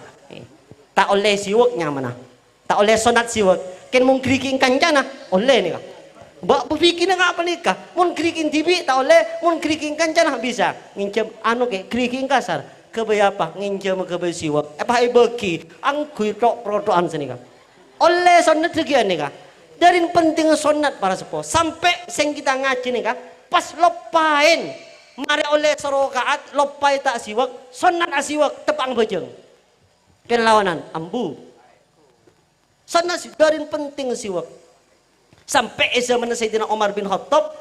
Tak oleh siwaknya mana? Tak oleh sunat siwak. Ken mun kriking kancana oleh nih kah? Mbak berpikir nggak apa nikah? Mun kriking tibi tak oleh, mun kriking kancana bisa. Ngincem anu ke kriking kasar. Kebaya apa? Ngincem kebaya siwak. Apa ibeki? Angkui tok prodoan sini kah? Oleh sunat sekian nih kah? Dari penting sunat para sepuh sampai sing kita ngaji nih kah pas lopain mari oleh serokaat lopai tak siwak sunat asiwak tepang bejeng kelawanan ambu sunat dari penting siwak sampai zaman Sayyidina Umar bin Khattab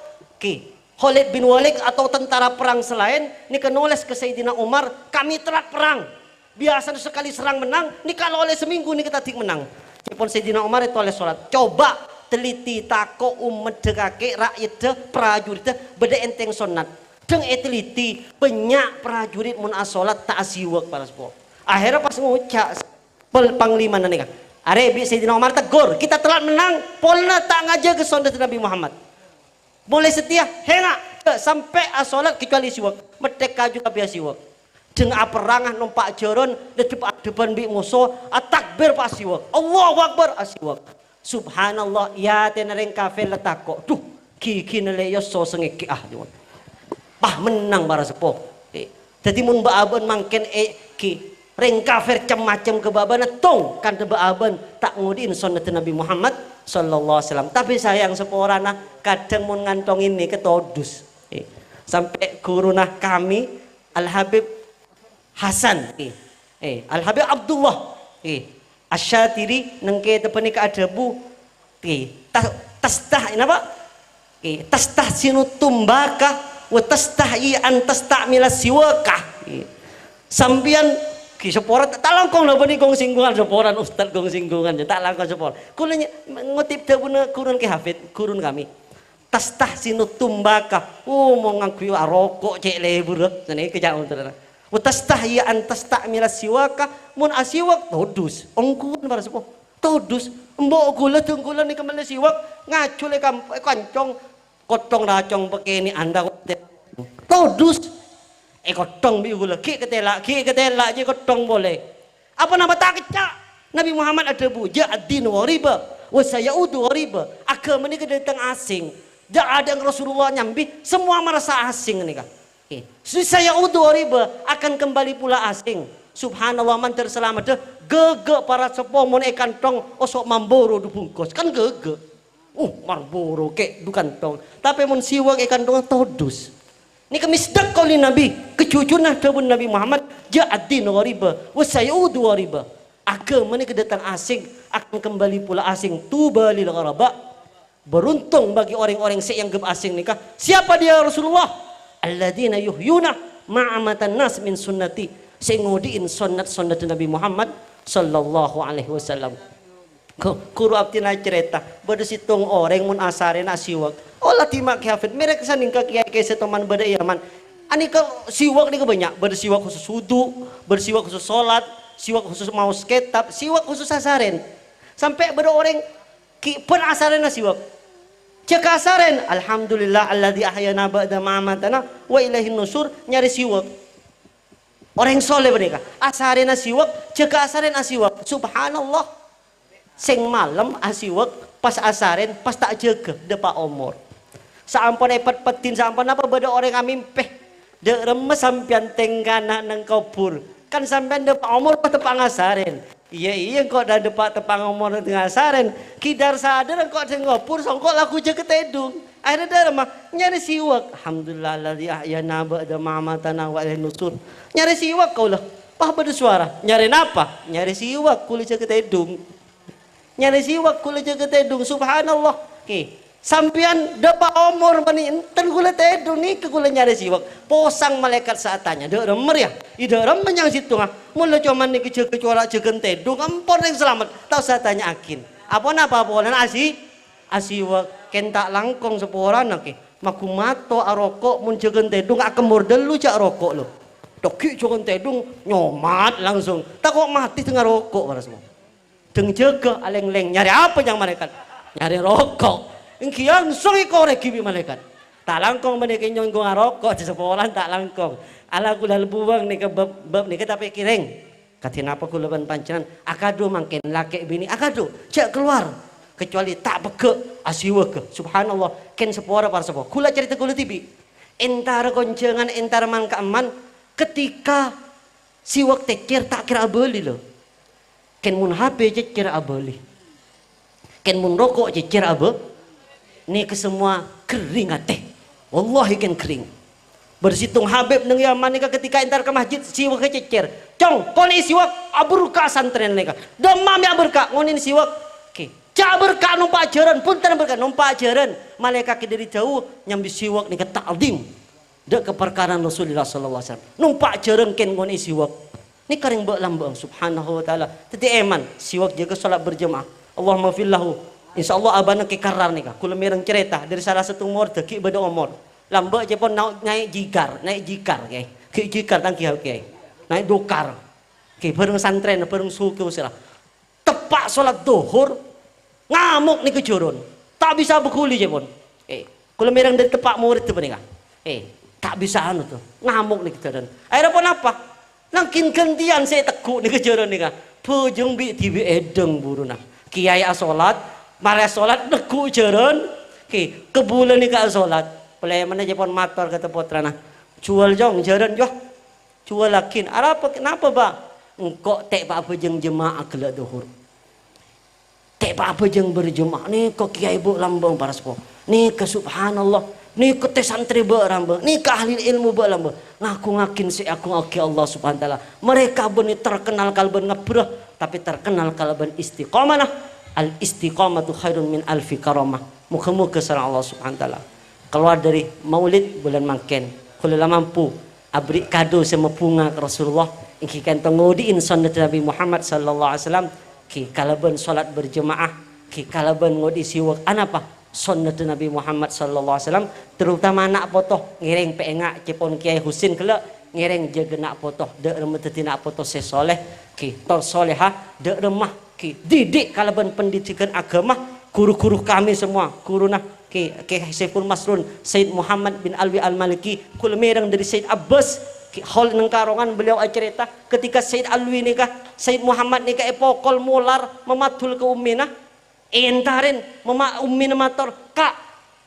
Khalid bin Walid atau tentara perang selain ini nulis ke Sayyidina Umar kami telat perang biasa sekali serang menang ini kalau oleh seminggu ini kita tik menang Cepon Sayyidina Umar itu oleh sholat coba teliti tako umat dekake rakyat de prajurit de beda enteng sunat Deng eteliti banyak prajurit mun asolat tak siwak para sepuh. Akhirnya pas ngucap panglima nika. Arebi Sayyidina Umar tegur, kita telah menang, polna tak ngaja ke sundat Nabi Muhammad. Boleh setia, hendak sampai asolat kecuali siwak. Merdeka juga biasa siwak. Dengan perangan numpak jaron depan bi musuh, takbir pas siwak. Allahu Akbar asiwak. Subhanallah ya tenareng kafir letakok. Duh, kiki nele yo so sengeki pah menang para sepuh. Jadi mun baaban mangken ki reng kafir macam kebabana tong kan baaban tak ngudin sunnah Nabi Muhammad sallallahu alaihi wasallam. Tapi sayang seporana kadang mun ngantong ini ketodus. Sampai gurunah kami Al Habib Hasan Al Habib Abdullah Asyatiri nengke tepeni ka adabu tastah napa tastah sinu tumbaka wa tastahi an tastamila siwaka sampian ki sepora tak langkong lho bani gong singgungan seporan ustad gong singgungan tak langkong sepor kula ngutip dawuh kurun ki hafid kurun kami tastah sinu tumbaka mau ngaku rokok cek lebur sene kejak untuk wa tastahi an tastamila siwaka mun asiwak todus ongkun para sepuh todus mbok gula tunggulan ni kemana siwak ngacule kancong kotong racong pakai ini anda todus kotong bi gula ki ketela je kotong boleh apa nama tak kecak Nabi Muhammad ada bu ja'ad-din wariba wa sayaudu wariba agama ni kedatang asing ada yang Rasulullah nyambi semua merasa asing nih kak sayaudu wariba akan kembali pula asing. Subhanallah man terselamat deh gege para sepuh mun kantong osok mamboro dibungkus kan gege marboro kek du kantong tapi mun siwak kantong todus ni kemisdak kauli Nabi kecucunah dawuh Nabi Muhammad ja'ad-din ghariba wa sayudu ghariba agama ni kedatang asing akan kembali pula asing tuba lil gharaba beruntung bagi orang-orang yang gem asing nikah siapa dia Rasulullah alladzina yuhyuna ma'amatan nas min sunnati sengudiin sunnat Nabi Muhammad sallallahu alaihi wasallam. Kuru abdi na cerita bada situng orang mun asare na siwak olah timak hafid mereka saning ka kiai kiai setoman bada yaman ani ka siwak ni banyak bada siwak khusus wudu bersiwak khusus salat siwak khusus maus kitab siwak khusus asaren sampai bada orang ki pun asaren na siwak cek asaren alhamdulillah alladzi ahyana ba'da ma'amatana wa ilaihin nusur nyari siwak orang soleh mereka asaren asiwak jaga asaren asiwak subhanallah sing malam asiwak pas asaren pas tak jaga depa omor saampun petin saampun apa beda orang amimpeh de remes sampean tenggana nang kubur kan sampean depa omor pas tepang asaren iya kok dah depa tepang omor tengah asaren kidar sadar kok sing kubur songkok laku jaga tedung akhirnya dia mah nyari siwak alhamdulillah alladzi ahyana ba'da ma'amatana wa ilaihin nusur nyari siwak kau lah pah bersuara nyari apa nyari siwak kulit jaga tedung nyari siwak kulit jaga tedung subhanallah sampian dapat umur mani enten kulit tedung nih ke kulit nyari siwak posang malaikat saat tanya dia remer ya ida remer yang situ mula cuman nih kecuali jaga tedung ampun yang selamat tahu saya tanya akin apa asiwak kentak langkong seporan nake maku mato arokok mun jagan tedung akemur delu cak rokok lo doki jagan tedung nyomat langsung tak kok mati tengah rokok para semua deng jaga aleng-leng nyari apa yang malaikat nyari rokok engki langsung ikorek gibi malaikat tak langkong mereka nyonggong rokok di seporan tak langkong ala kula lebuang nih ke bab nih tapi kireng katin apa kula ban pancenan akadu mangken laki bini akadu cak keluar kecuali tak beke asiwak subhanallah ken sepora para sepuh kula cerita kula tibi entar goncengan entar man keaman ketika siwak tecer tak kira abeli lo ken mun HP cecer abeli ken mun rokok cecer abe nih ke semua kering ate wallahi ken kering bersitung Habib neng Yaman nika ketika entar ke masjid siwak cecer cong koni siwak aburka santren nika demam ya berka ngonin siwak cak berkah numpak ajaran punten berkah numpak ajaran malaikat dari jauh nyambi siwak nih ta'zim dek keperkaran Rasulullah sallallahu alaihi wasallam numpak ajaran ken ngoni siwak ni karing mbok lambang subhanahu wa taala teti eman siwak jaga salat berjamaah Allahumma fillahu insyaallah abana ke karar nih kula mireng cerita dari salah satu mor deki beda omor Lambat je pun naik jikar ke. Ke jikar tang kiau ke. Naik dokar. Ke bareng santren bareng suku usirah. Tepak salat zuhur ngamuk ni kejurun. Tak bisa berkuli je pun. Kalau merang dari tepak murid tu benika. Tak bisa anu tu. Ngamuk ni kejurun. Akhirnya pun apa? Nangkin gantian saya tekuk ni kejurun ni ka. Pujung bi tibi edeng buruna. Kiai salat, mari salat tekuk jurun. Kebulan ni ka salat. Pelai mana je pun mator kata putra nah. Jual jong jurun jo. Jual lakin. Apa kenapa ba? Engkau tak apa jeng jemaah kelak duhur. Tak apa jeng berjemaah ni kau kiai bu lambang para sepuh. Ni ke subhanallah. Ni ke te santri bu lambang. Ni ke ahli ilmu bu lambang. Ngaku ngakin si aku ngaki Allah subhanahu wa taala. Mereka benih terkenal kalban ngebrah tapi terkenal kalban istiqamah nah. Al istiqamatu khairun min alfi karamah. Muka-muka sareng Allah subhanahu wa taala. Keluar dari maulid bulan makin. Kalau mampu abri kado sama bunga ke Rasulullah. Ingki kan tengudiin sunnah Nabi Muhammad sallallahu alaihi wasallam. Ki kalaban salat berjemaah, ki kalaban ngodi siwak anapa sunnah Nabi Muhammad sallallahu alaihi wasallam, terutama anak potoh ngiring peengak cepon Kiai Husin kelak ngiring jaga nak potoh dek remah teti nak potoh sesoleh ki tor soleha dek remah ki didik kalaban pendidikan agama guru-guru kami semua guru nah ki Saiful Masrun Said Muhammad bin Alwi Al-Maliki kul merang dari Said Abbas hal nang karongan beliau cerita ketika Said Alwi nikah Said Muhammad nikah epokol mular mematul ke ummina entarin mama ummina mator kak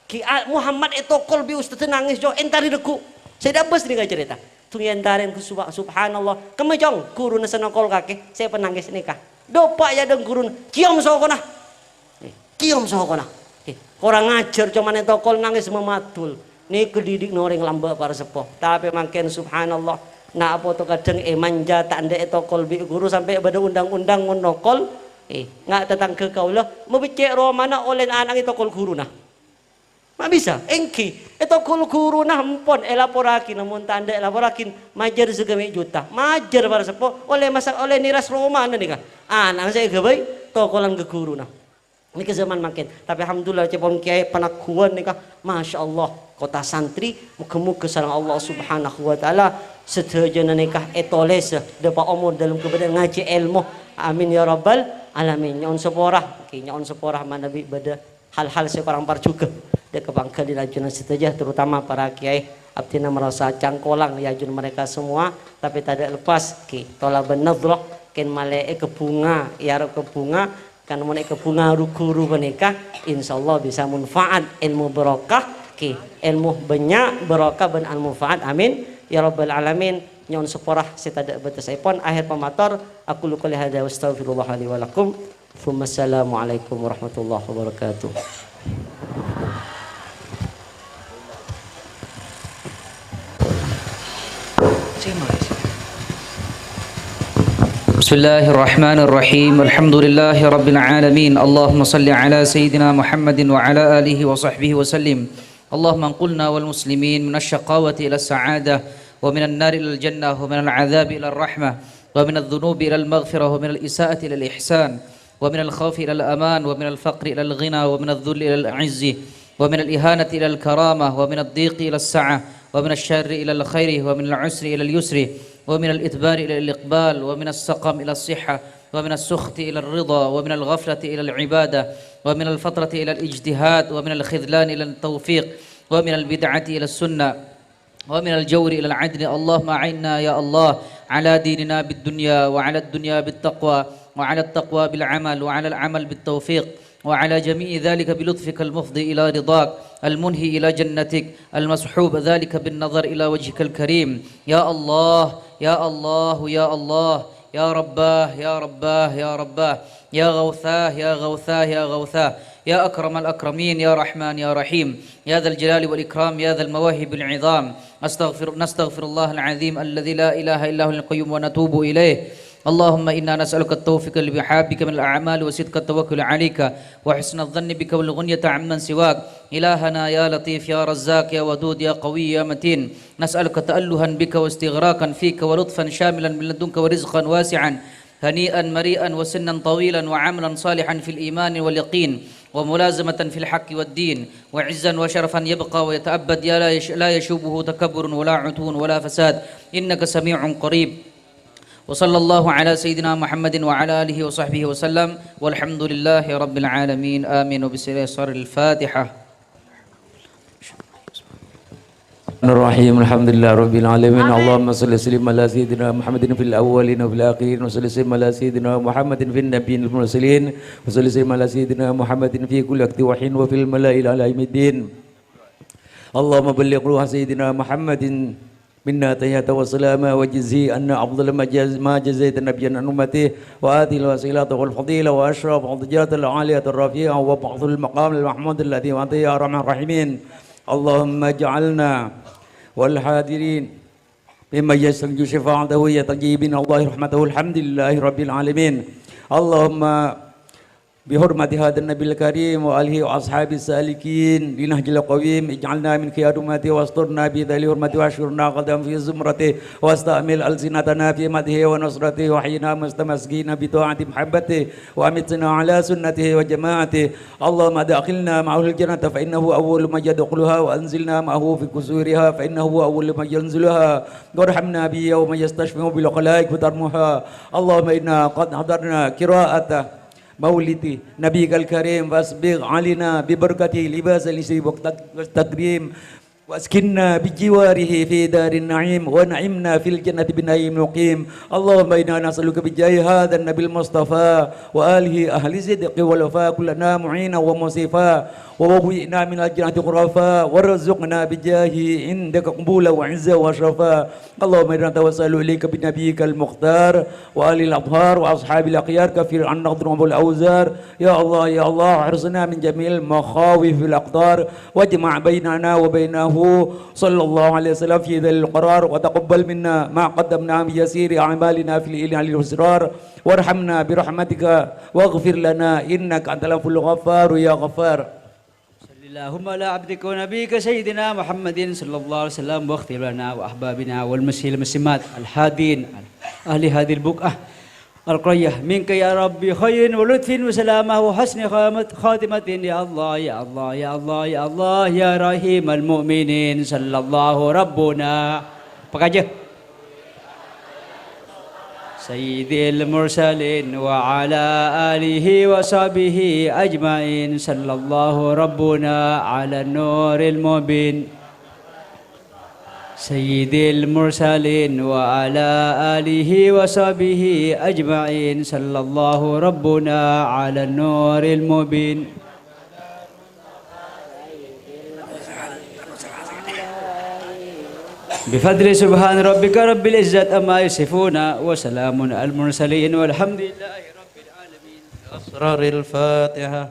ki Muhammad etokol bi ustaz nangis jo entari deku Said Abbas nikah cerita tung entarin ku subhanallah kemejong guru nasanokol kake saya penangis nikah dopak ya deng guru kiom sokona kiom sokona orang ngajar cuman etokol nangis mematul. Ni kedidik noreng lamba para sepuh. Tapi makin subhanallah. Na apa tu kadang manja tak anda etokol bi guru sampai pada undang-undang ngonokol. Ngak tentang ke kau lah. Membicek romana oleh anak etokol guru nah. Mak bisa. Engki etokol guru nah empon elaporakin namun tak anda elaporakin majar segami juta. Majar para sepuh oleh masak oleh niras romana ni kah. Anak saya kebaik tokolan ke guru nah. Ini ke zaman makin. Tapi alhamdulillah cepon kiai penakuan ni kah. Masya Allah. Kota santri muka-muka sareng Allah subhanahu wa ta'ala sedaya nikah etoles dapat umur dalam kebenaran ngaji ilmu amin ya rabbal alamin nyon seporah nyon seporah manabi bada hal-hal sekarang par juga de kebangka di lajunan setajah terutama para kiai abdina merasa cangkolang yajun mereka semua tapi tidak lepas ki tolaban nadhrah ken male ke bunga ya ke bunga kan mun ke bunga guru menikah insyaallah bisa manfaat ilmu barokah ki ilmu banyak barokah ben al manfaat amin ya rabbal alamin nyon seporah setada batas ipon akhir pamator aku lu qouli hada wastaghfirullah li wa lakum assalamualaikum warahmatullahi wabarakatuh. Bismillahirrahmanirrahim. Alhamdulillahi rabbil alamin. Allahumma salli ala sayyidina Muhammadin wa ala alihi wa sahbihi wa sallim. اللهم انقلنا والمسلمين من الشقاوة إلى السعادة ومن النار إلى الجنة ومن العذاب إلى الرحمة ومن الذنوب إلى المغفرة ومن الإساءة إلى الإحسان ومن الخوف إلى الأمان ومن الفقر إلى الغنى ومن الذل إلى العز ومن الإهانة إلى الكرامة ومن الضيق إلى السعة ومن الشر إلى الخير ومن العسر إلى اليسر ومن الإدبار إلى الإقبال ومن السقم إلى الصحة ومن السخط إلى الرضا ومن الغفلة إلى العبادة ومن الفترة إلى الاجتهاد ومن الخذلان إلى التوفيق ومن البدعة إلى السنة ومن الجور إلى العدل. اللهم أعنا يا الله على ديننا بالدنيا وعلى الدنيا بالتقوى وعلى التقوى بالعمل وعلى العمل بالتوفيق وعلى جميع ذلك بلطفك المفضي إلى رضاك المنهي إلى جنتك المصحوب ذلك بالنظر إلى وجهك الكريم. يا الله يا الله يا الله يا رباه يا رباه يا رباه يا غوثاه يا غوثاه يا غوثاه يا أكرم الأكرمين يا رحمن يا رحيم يا ذا الجلال والإكرام يا ذا المواهب العظام. نستغفر الله العظيم الذي لا إله إلا هو القيوم ونتوب إليه. اللهم إنا نسألك التوفيق لبحابك من الأعمال وصدق التوكل عليك وحسن الظن بك والغنية عمن سواك. إلهنا يا لطيف يا رزاق يا ودود يا قوي يا متين نسألك تألها بك واستغراقا فيك ولطفا شاملا من لدنك ورزقا واسعا هنيئا مريئا وسنا طويلا وعملا صالحا في الإيمان واليقين وملازمة في الحق والدين وعزا وشرفا يبقى ويتأبد لا يشوبه تكبر ولا عتو ولا فساد إنك سميع قريب وصلى الله على سيدنا محمد وعلى آله وصحبه وسلم والحمد لله رب العالمين آمين وبسر الفاتحة. الرحيم الحمد لله رب العالمين اللهم صل وسلم على سيدنا محمد في الأولين وفي الآخرين وصل وسلم على سيدنا محمد في النبيين المرسلين وصل وسلم على سيدنا محمد في كل وقت وحين وفي الملائكة على يوم الدين اللهم بلغ روح سيدنا محمد منا تحية وسلاما وجزي أن أفضل ما جزيت نبيا عن أمته وآتي الوسيلة والفضيلة وأشرف الدرجات العالية الرفيعة وبعث المقام المحمود الذي وأنت يا أرحم الراحمين اللهم اجعلنا والحاضرين ممن يسترجو شفاعته يتجيبين الله رحمته الحمد لله رب العالمين اللهم بحرمة هذا النبي الكريم وآله وأصحابه السالكين لنهج القويم اجعلنا من خيار أمته واسترنا بذل حرمته واشكرنا قدم في زمرته واستعمل ألسنتنا في مدحه ونصرته وحينا مستمسكين بطاعة محبته وأمتنا على سنته وجماعته اللهم أدخلنا معه الجنة فإنه أول من يدخلها وأنزلنا معه في كسورها فإنه أول من ينزلها وارحمنا به يوم يستشفع بالخلائق فترمها اللهم إنا قد حضرنا قراءته مولد نبيك الكريم فاسبغ علينا ببركته لباس الإسر والتكريم واسكننا بجواره في دار النعيم ونعمنا في الجنة بنعيم مقيم اللهم إنا نسألك بجاه هذا النبي المصطفى وآله أهل الصدق والوفاء كلنا معينا ومصيفا ووهينا من الجنة غرفا وارزقنا بجاه عندك قبولا وعزا وشرفا اللهم إنا نتوسل إليك بنبيك المختار وآل الأطهار وأصحاب الأخيار كفر عن نقدر والأوزار يا الله احرسنا من جميع المخاوف الأقدار واجمع بيننا وبينه صلى الله عليه وسلم في ذل القرار وتقبل منا ما قدمنا من يسير أعمالنا في الإله والإسرار وارحمنا برحمتك واغفر لنا إنك أنت الغفار يا غفار. اللهم على عبدك ونبيك سيدنا محمد صلى الله عليه وسلم واغفر لنا وأحبابنا والمسيح المسلمات الحادين أهل هذه البقعة القرية منك يا ربي خير ولطف وسلامة وحسن خاتمة يا الله يا الله يا الله يا الله يا رحيم المؤمنين صلى الله ربنا بقى سيد المرسلين وعلى آله وصحبه أجمعين صلى الله ربنا على النور المبين سيد المرسلين وعلى آله وصحبه أجمعين صلى الله ربنا على النور المبين بفضل سبحان ربك رب العزة أما يصفون وسلام على المرسلين والحمد لله رب العالمين. أسرار الفاتحة.